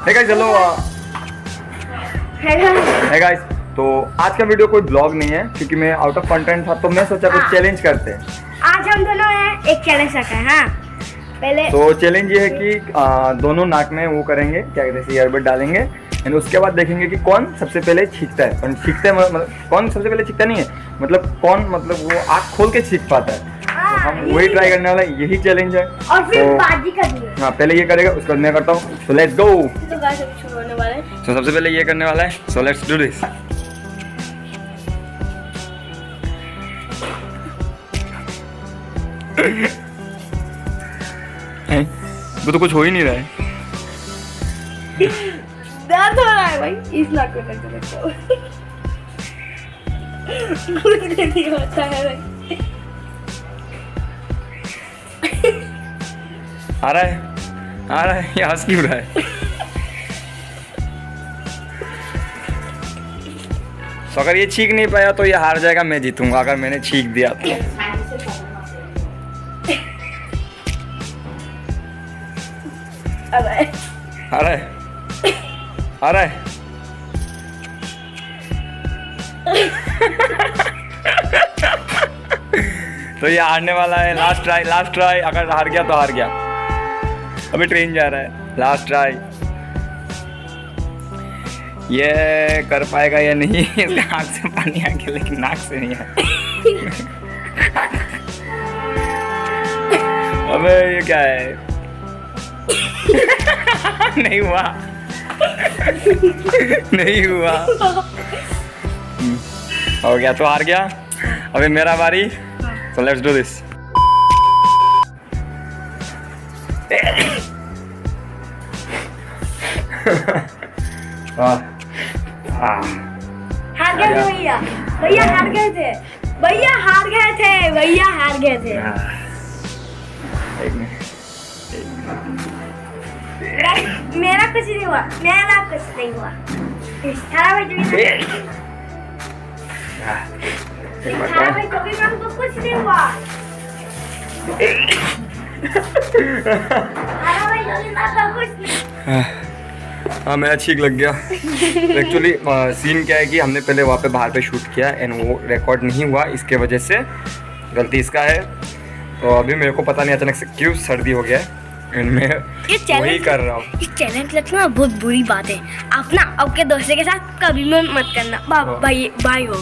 Hey guys चलो hey guys, तो आज का वीडियो कोई ब्लॉग नहीं है क्योंकि मैं आउट ऑफ कंटेंट था, तो मैं सोचा कुछ चैलेंज करते हैं। आज हम दोनों हैं एक चैलेंज रखा है। हाँ पहले तो चैलेंज ये है कि दोनों नाक में वो करेंगे, क्या कहते हैं, ईयरबड डालेंगे एंड उसके बाद देखेंगे कि कौन सबसे पहले छींकता है। और छींकता है मतलब कौन सबसे पहले छींकता नहीं है, मतलब कौन मतलब वो आँख खोल के छींक पाता है। तो हम वही ट्राई करने वाला है, यही चैलेंज है। और फिर बाजी करनी है। हाँ पहले ये करेगा, उसके बाद मैं करता हूँ। So let's go. तो गाइस अभी शुरू होने वाला है। तो सबसे पहले ये करने वाला है, सो लेट्स डू दिस। वो तो कुछ हो ही नहीं रहा है। दर्द हो रहा है भाई इस नाक में करके देखो। कुछ नहीं होता है भाई। आ रहा है, ये हंस क्यों रहा है? तो अगर ये छींक नहीं पाया तो ये हार जाएगा, मैं जीतूंगा अगर मैंने छींक दिया तो। आ रहा है तो ये हारने वाला है। Last try. अगर हार गया तो हार गया। अभी ट्रेन जा रहा है, लास्ट ट्राई। ये कर पाएगा या नहीं? इसके आँख से पानी आ गया लेकिन नाक से नहीं आया। अबे ये क्या है? नहीं हुआ। नहीं हुआ। हो गया तो हार गया। अभी मेरा बारी। So let's do this. हार गए थे भैया। भैया हार गए थे। भैया हार गए थे। भैया हार गए थे। एक मिनट। मेरा कुछ नहीं हुआ। मेरा कुछ नहीं हुआ। थारा भाई थारा भाई कभी को कुछ नहीं हुआ। थारा भाई कुछ नहीं। हाँ मेरा छींक लग गया। एक्चुअली सीन क्या है कि हमने पहले वहाँ पे बाहर पे शूट किया एंड वो रिकॉर्ड नहीं हुआ, इसके वजह से गलती इसका है। तो अभी मेरे को पता नहीं अचानक से क्यों सर्दी हो गया है एंड मैं वही कर रहा हूँ। ये चैलेंज रखना बहुत बुरी बात है। आप ना आपके दोस्तों के साथ कभी भी मत करना। भाई हो।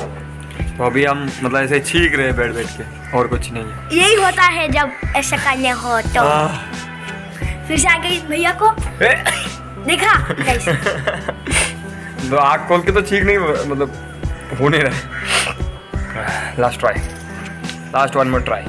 तो अभी हम मतलब ऐसे छींक रहे हैं बैठ के, और कुछ नहीं है। यही होता है जब ऐसा करने हो तो। फिर से आ गई भैया को देखा कैसे? तो आँख खोल के तो छींक नहीं मतलब हो नहीं रहा। Last try, last one more try.